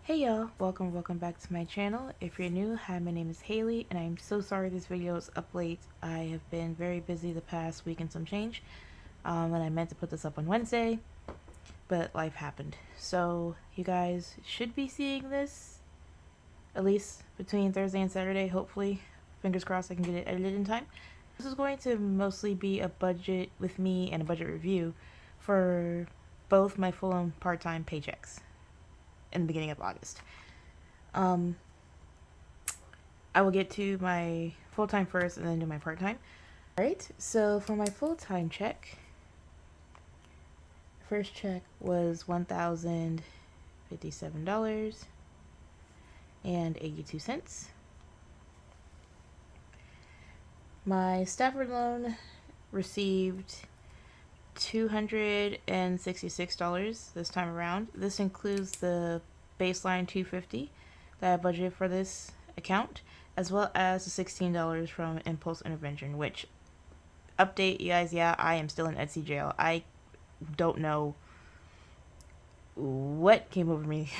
Hey y'all, welcome back to my channel. If you're new, hi, my name is Haley, and I'm so sorry this video is up late. I have been very busy the past week and some change, and I meant to put this up on Wednesday, but life happened. So you guys should be seeing this at least between Thursday and Saturday, hopefully. Fingers crossed I can get it edited in time. This is going to mostly be a budget with me and a budget review for both my full and part-time paychecks in the beginning of August. I will get to my full-time first and then do my part-time. Alright, so for my full-time check, first check was $1,057.82. My Stafford loan received $266 this time around. This includes the baseline $250 that I budgeted for this account, as well as the $16 from Impulse Intervention, which, update you guys, yeah, I am still in Etsy jail. I don't know what came over me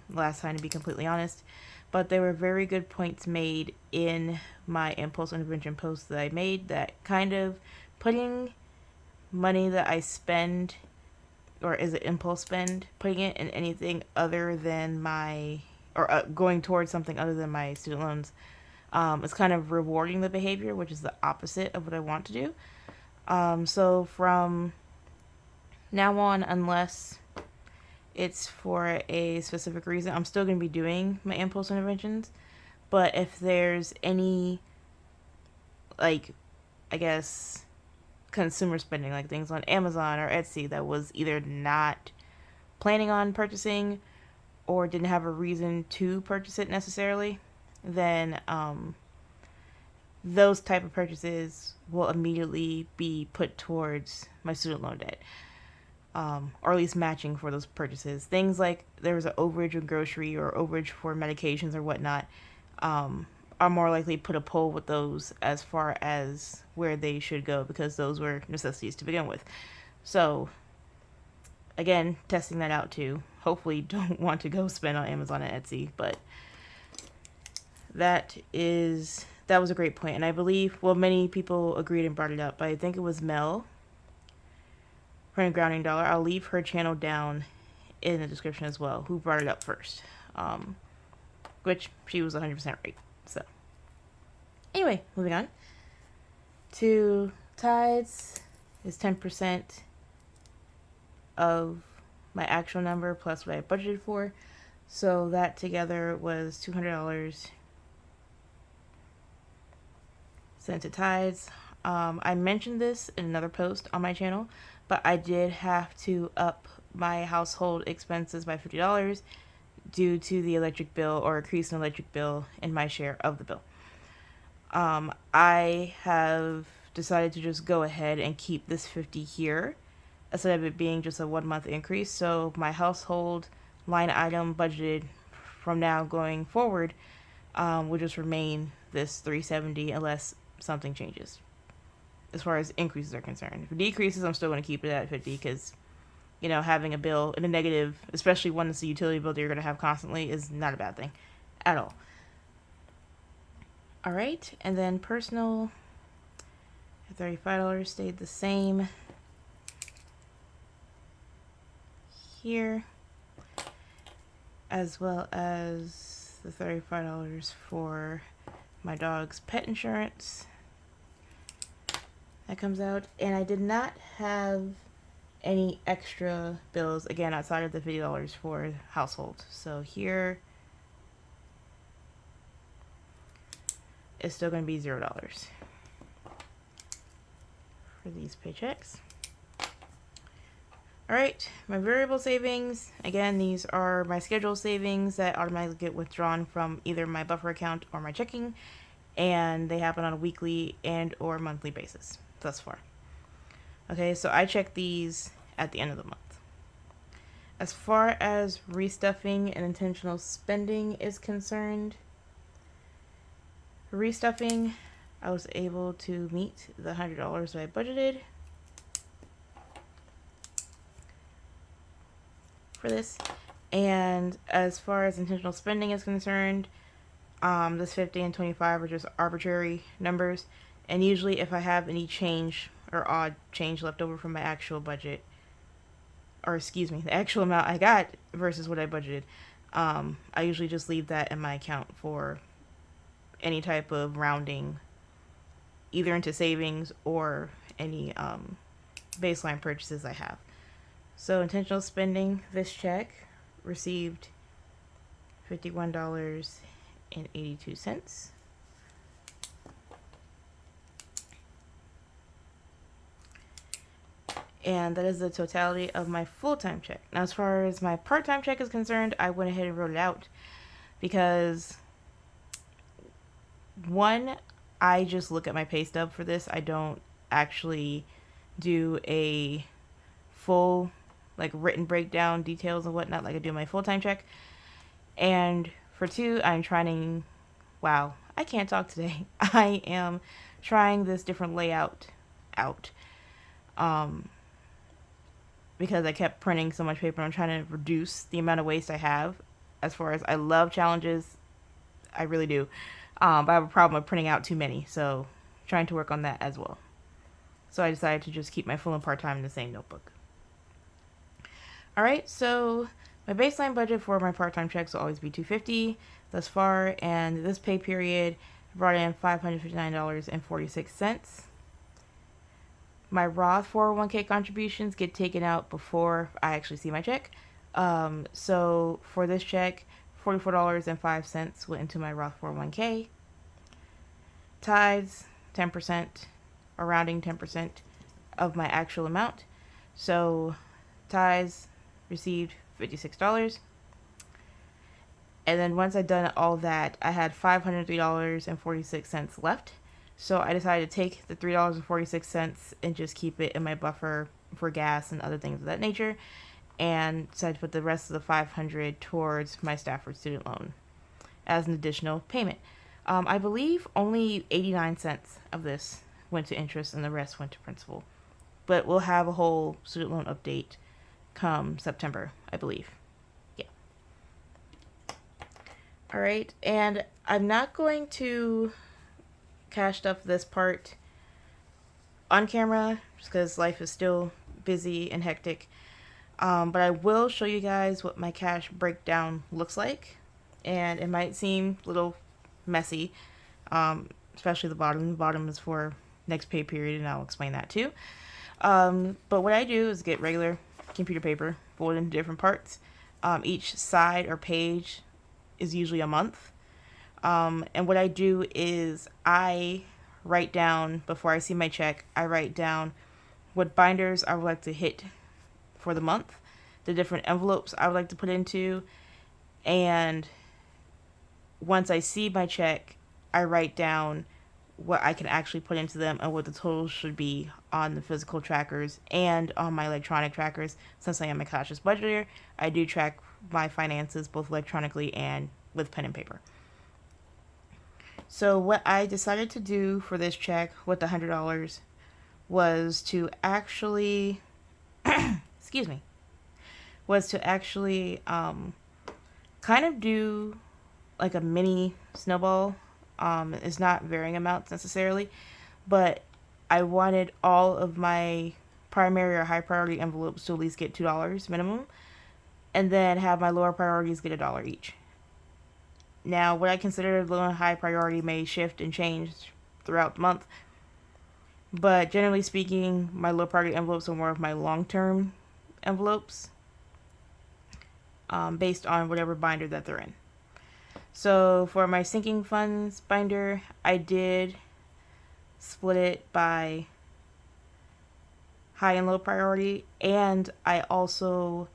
last time, to be completely honest, but there were very good points made in my Impulse Intervention post that I made that kind of putting money that I spend, or is it impulse spend, putting it in anything other than my, or going towards something other than my student loans, is kind of rewarding the behavior, which is the opposite of what I want to do. So from now on, unless it's for a specific reason, I'm still going to be doing my impulse interventions. But if there's any, like, I guess, consumer spending, like things on Amazon or Etsy that was either not planning on purchasing or didn't have a reason to purchase it necessarily, then those type of purchases will immediately be put towards my student loan debt, or at least matching for those purchases. Things like there was an overage in grocery or overage for medications or whatnot, are more likely put a poll with those as far as where they should go, because those were necessities to begin with. So again, testing that out too. Hopefully don't want to go spend on Amazon and Etsy, but that was a great point. And I believe, well, many people agreed and brought it up, but I think it was Mel from Grounding Dollar. I'll leave her channel down in the description as well, who brought it up first, which she was 100% right. So anyway, moving on to tithes is 10% of my actual number plus what I budgeted for. So that together was $200 sent to tithes. I mentioned this in another post on my channel, but I did have to up my household expenses by $50 due to the electric bill, or increase in electric bill in my share of the bill. I have decided to just go ahead and keep this $50 here instead of it being just a 1 month increase. So my household line item budgeted from now going forward will just remain this $370 unless something changes as far as increases are concerned. If it decreases, I'm still going to keep it at 50 because, you know, having a bill in a negative, especially one that's a utility bill that you're going to have constantly, is not a bad thing at all. Alright, and then personal, $35 stayed the same here, as well as the $35 for my dog's pet insurance. That comes out, and I did not have any extra bills, again, outside of the $50 for household. So here it's still going to be $0 for these paychecks. Alright, my variable savings, again, these are my scheduled savings that automatically get withdrawn from either my buffer account or my checking, and they happen on a weekly and or monthly basis thus far. Okay, so I check these at the end of the month. As far as restuffing and intentional spending is concerned, for restuffing, I was able to meet the $100 that I budgeted for this. And as far as intentional spending is concerned, this 50 and 25 are just arbitrary numbers. And usually if I have any change or odd change left over from my actual budget, or excuse me, the actual amount I got versus what I budgeted, I usually just leave that in my account for any type of rounding, either into savings or any baseline purchases I have. So intentional spending, this check received $51.82. And that is the totality of my full-time check. Now, as far as my part-time check is concerned, I went ahead and wrote it out because, one, I just look at my pay stub for this. I don't actually do a full, like, written breakdown, details and whatnot like I do my full-time check. And for two, I'm trying, wow, I can't talk today. I am trying this different layout out. Because I kept printing so much paper. I'm trying to reduce the amount of waste I have. As far as I love challenges, I really do. But I have a problem with printing out too many, so trying to work on that as well. So I decided to just keep my full and part-time in the same notebook. Alright, so my baseline budget for my part-time checks will always be $250 thus far, and this pay period brought in $559.46. My Roth 401k contributions get taken out before I actually see my check. So for this check, $44.05 went into my Roth 401k. Tithes, 10%, or rounding 10% of my actual amount. So tithes received $56. And then once I'd done all that, I had $503.46 left. So I decided to take the $3.46 and just keep it in my buffer for gas and other things of that nature, and decided to put the rest of the $500 towards my Stafford student loan as an additional payment. I believe only 89 cents of this went to interest and the rest went to principal. But we'll have a whole student loan update come September, I believe. Yeah. Alright, and I'm not going to cash stuff this part on camera just because life is still busy and hectic, but I will show you guys what my cash breakdown looks like, and it might seem a little messy, especially the bottom is for next pay period, and I'll explain that too. But what I do is get regular computer paper, fold it into different parts. Each side or page is usually a month. And what I do is I write down, before I see my check, I write down what binders I would like to hit for the month, the different envelopes I would like to put into, and once I see my check, I write down what I can actually put into them and what the totals should be on the physical trackers and on my electronic trackers. Since I am a cautious budgeter, I do track my finances both electronically and with pen and paper. So what I decided to do for this check with the $100 was to actually, excuse me, was to actually kind of do like a mini snowball. It's not varying amounts necessarily, but I wanted all of my primary or high priority envelopes to at least get $2 minimum, and then have my lower priorities get $1 each. Now, what I consider low and high priority may shift and change throughout the month, but generally speaking, my low priority envelopes are more of my long-term envelopes, based on whatever binder that they're in. So for my sinking funds binder, I did split it by high and low priority, and I also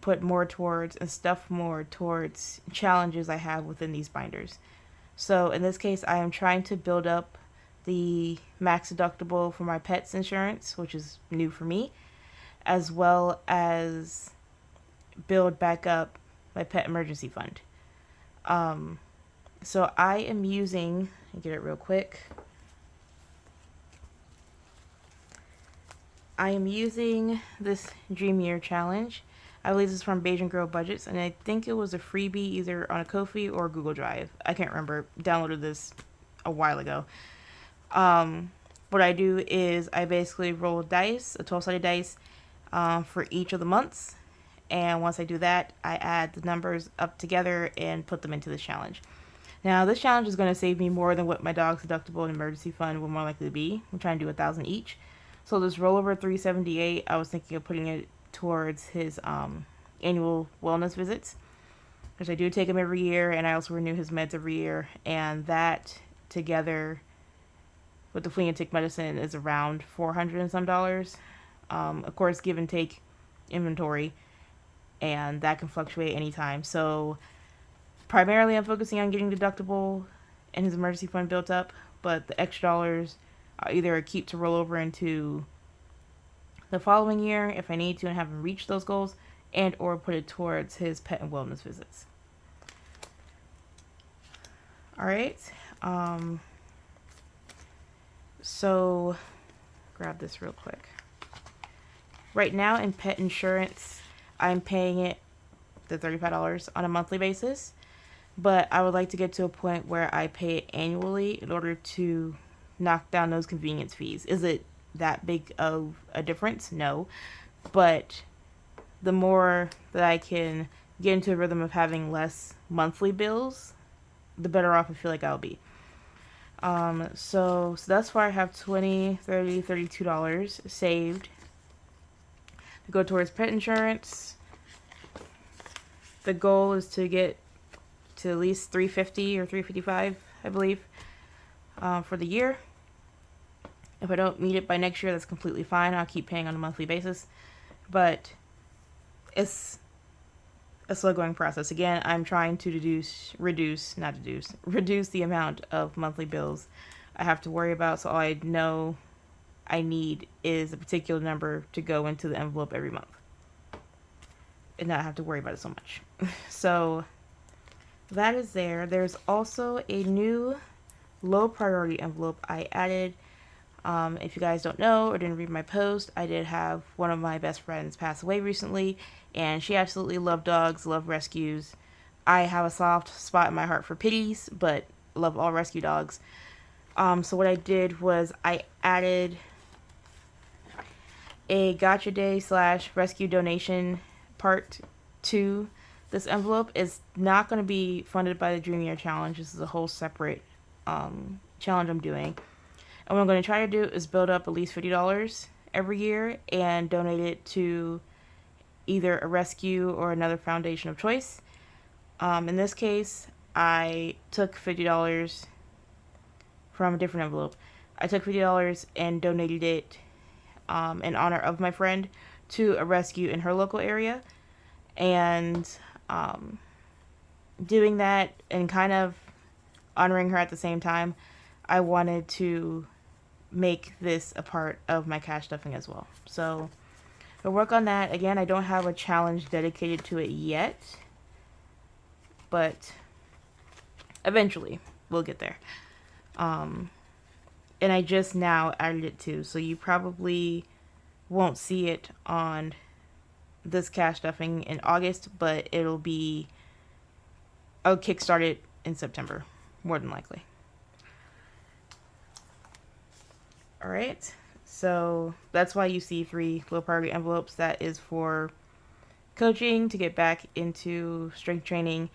put more towards and stuff more towards challenges I have within these binders. So in this case, I am trying to build up the max deductible for my pet's insurance, which is new for me, as well as build back up my pet emergency fund. So I am using, I'll get it real quick. I am using this Dream Year Challenge. I believe this is from Beijing Girl Budgets, and I think it was a freebie either on a Ko-fi or Google Drive. I can't remember. Downloaded this a while ago. What I do is I basically roll dice, a 12-sided dice, for each of the months. And once I do that, I add the numbers up together and put them into this challenge. Now, this challenge is going to save me more than what my dog's deductible and emergency fund would more likely to be. I'm trying to do 1,000 each. So this rollover 378, I was thinking of putting it towards his annual wellness visits, which I do take him every year, and I also renew his meds every year. And that together with the flea and tick medicine is around $400 and some dollars. Of course, give and take inventory, and that can fluctuate anytime. So primarily I'm focusing on getting deductible and his emergency fund built up, but the extra dollars I'll either keep to roll over into the following year if I need to and haven't reached those goals, and or put it towards his pet and wellness visits. Alright, so grab this real quick. Right now in pet insurance, I'm paying it the $35 on a monthly basis, but I would like to get to a point where I pay it annually in order to knock down those convenience fees. Is it that big of a difference? No, but the more that I can get into a rhythm of having less monthly bills, the better off I feel like I'll be. So thus far I have $20, $30, $32 saved to go towards pet insurance. The goal is to get to at least $350 or $355, I believe, for the year. If I don't meet it by next year, that's completely fine. I'll keep paying on a monthly basis. But it's a slow going process. Again, I'm trying to reduce the amount of monthly bills I have to worry about. So all I know I need is a particular number to go into the envelope every month and not have to worry about it so much. So that is there. There's also a new low priority envelope I added. If you guys don't know or didn't read my post, I did have one of my best friends pass away recently, and she absolutely loved dogs, loved rescues. I have a soft spot in my heart for pitties, but love all rescue dogs. So what I did was I added a gotcha day / rescue donation part to this envelope. Is not going to be funded by the Dream Year Challenge. This is a whole separate challenge I'm doing. And what I'm going to try to do is build up at least $50 every year and donate it to either a rescue or another foundation of choice. In this case, I took $50 from a different envelope. I took $50 and donated it in honor of my friend to a rescue in her local area. And doing that and kind of honoring her at the same time, I wanted to make this a part of my cash stuffing as well. So I'll work on that. Again, I don't have a challenge dedicated to it yet, but eventually we'll get there. And I just now added it too, so you probably won't see it on this cash stuffing in August, but I'll kickstart it in September, more than likely. Alright, so that's why you see 3 low priority envelopes. That is for coaching to get back into strength training,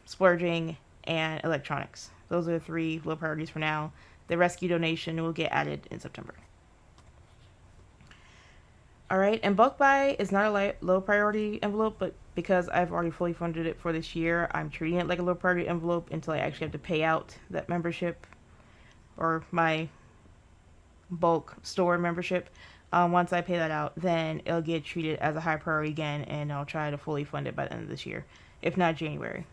splurging, and electronics. Those are the 3 low priorities for now. The rescue donation will get added in September. Alright, and bulk buy is not a low priority envelope, but because I've already fully funded it for this year, I'm treating it like a low priority envelope until I actually have to pay out that membership or my bulk store membership. Once I pay that out, then it'll get treated as a high priority again, and I'll try to fully fund it by the end of this year, if not January.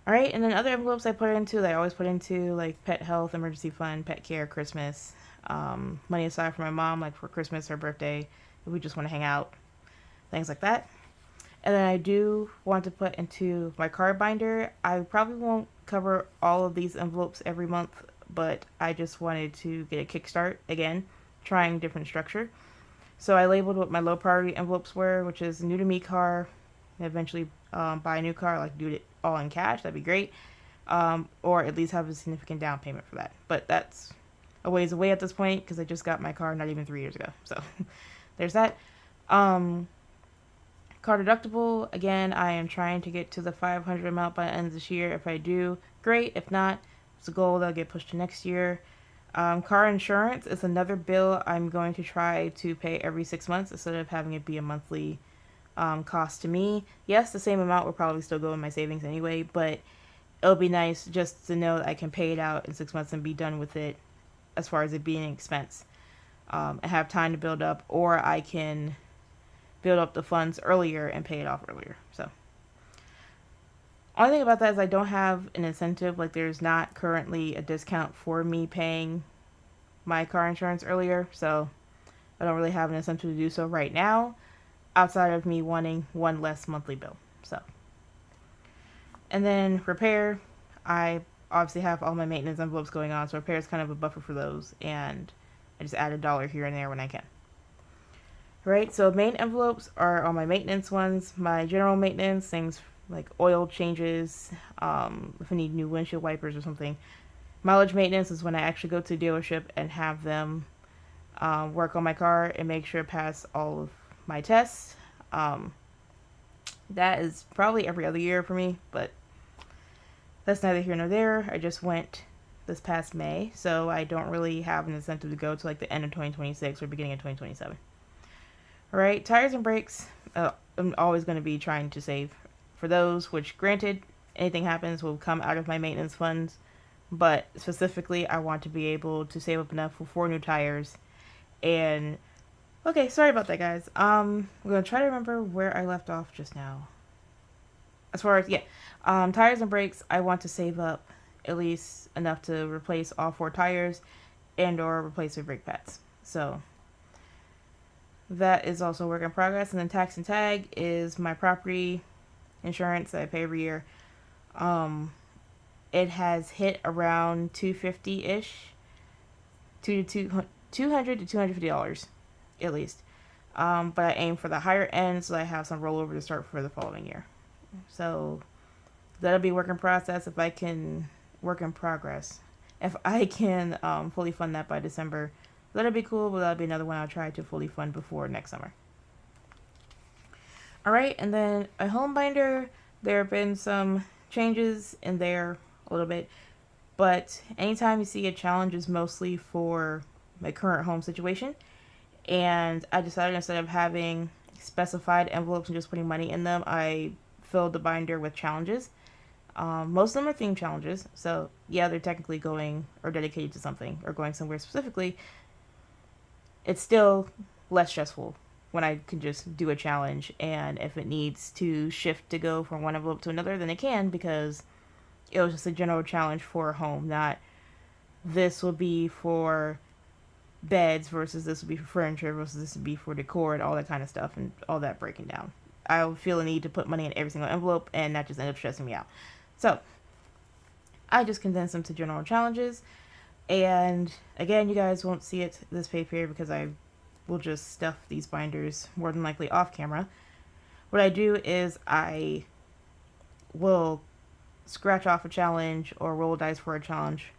Alright, and then other envelopes I put into, that I always put into, like pet health, emergency fund, pet care, Christmas, money aside for my mom, like for Christmas, her birthday, if we just want to hang out, things like that. And then I do want to put into my card binder. I probably won't cover all of these envelopes every month, but I just wanted to get a kickstart again, trying different structure. So I labeled what my low priority envelopes were, which is new to me car, eventually buy a new car, like do it all in cash, that'd be great. Or at least have a significant down payment for that. But that's a ways away at this point because I just got my car not even 3 years ago. So there's that. Um, Car deductible, again, I am trying to get to the 500 amount by the end of this year. If I do, great. If not, it's a goal that'll get pushed to next year. Car insurance is another bill I'm going to try to pay every 6 months instead of having it be a monthly cost to me. Yes, the same amount will probably still go in my savings anyway, but it'll be nice just to know that I can pay it out in 6 months and be done with it as far as it being an expense. And have time to build up, or I can build up the funds earlier and pay it off earlier. So, only thing about that is I don't have an incentive. Like, there's not currently a discount for me paying my car insurance earlier, so I don't really have an incentive to do so right now, outside of me wanting one less monthly bill. So, and then repair, I obviously have all my maintenance envelopes going on, so repair is kind of a buffer for those, and I just add $1 here and there when I can. Right, so main envelopes are all my maintenance ones, my general maintenance, things like oil changes, if I need new windshield wipers or something. Mileage maintenance is when I actually go to the dealership and have them work on my car and make sure it pass all of my tests. That is probably every other year for me, but that's neither here nor there. I just went this past May, so I don't really have an incentive to go to like the end of 2026 or beginning of 2027. Alright, tires and brakes, I'm always going to be trying to save for those, which granted, anything happens will come out of my maintenance funds, but specifically I want to be able to save up enough for 4 new tires. And okay, sorry about that, guys. I'm going to try to remember where I left off just now. As far as, tires and brakes, I want to save up at least enough to replace all 4 tires and or replace the brake pads. So that is also a work in progress. And then tax and tag is my property insurance that I pay every year. It has hit around $250-ish, $200 to $250 at least. But I aim for the higher end so I have some rollover to start for the following year. So that'll be work in process. If I can fully fund that by December, that'll be cool, but that'll be another one I'll try to fully fund before next summer. Alright, and then a home binder, there have been some changes in there a little bit, but anytime you see a challenge is mostly for my current home situation, and I decided instead of having specified envelopes and just putting money in them, I filled the binder with challenges. Most of them are themed challenges, so yeah, they're technically going or dedicated to something or going somewhere specifically. It's still less stressful when I can just do a challenge, and if it needs to shift to go from one envelope to another, then it can, because it was just a general challenge for a home, not this will be for beds versus this will be for furniture versus this would be for decor and all that kind of stuff and all that breaking down. I would feel a need to put money in every single envelope, and that just ended up stressing me out. So I just condensed them to general challenges. And again, you guys won't see it this pay period because I will just stuff these binders more than likely off camera. What I do is I will scratch off a challenge or roll dice for a challenge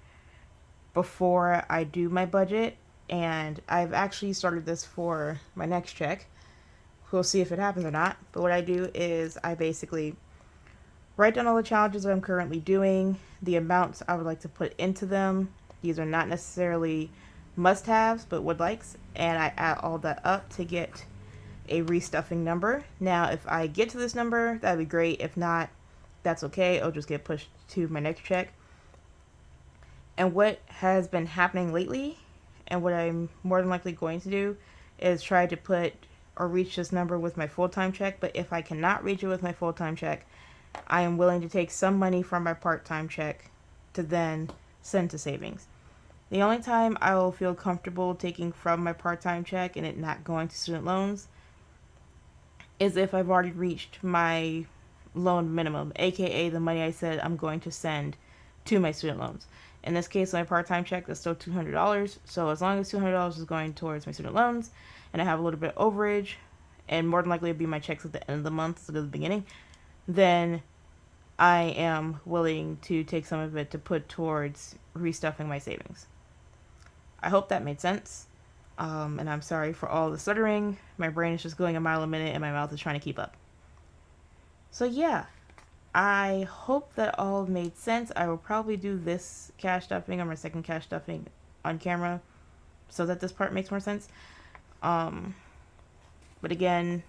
before I do my budget. And I've actually started this for my next check. We'll see if it happens or not. But what I do is I basically write down all the challenges that I'm currently doing, the amounts I would like to put into them. These are not necessarily must-haves, but would-likes, and I add all that up to get a restuffing number. Now, if I get to this number, that'd be great. If not, that's okay. It'll just get pushed to my next check. And what has been happening lately, and what I'm more than likely going to do, is try to put or reach this number with my full-time check. But if I cannot reach it with my full-time check, I am willing to take some money from my part-time check to then send to savings. The only time I will feel comfortable taking from my part-time check and it not going to student loans is if I've already reached my loan minimum, aka the money I said I'm going to send to my student loans. In this case, my part-time check is still $200, so as long as $200 is going towards my student loans and I have a little bit of overage, and more than likely it'll be my checks at the end of the month instead of the beginning, then I am willing to take some of it to put towards restuffing my savings. I hope that made sense. And I'm sorry for all the stuttering. My brain is just going a mile a minute and my mouth is trying to keep up. So yeah, I hope that all made sense. I will probably do this cash stuffing or my second cash stuffing on camera so that this part makes more sense. But again,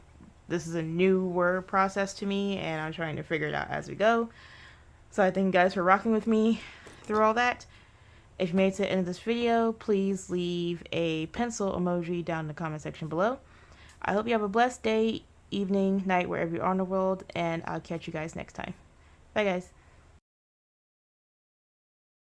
this is a newer process to me and I'm trying to figure it out as we go. So I thank you guys for rocking with me through all that. If you made it to the end of this video, please leave a pencil emoji down in the comment section below. I hope you have a blessed day, evening, night, wherever you are in the world, and I'll catch you guys next time. Bye, guys.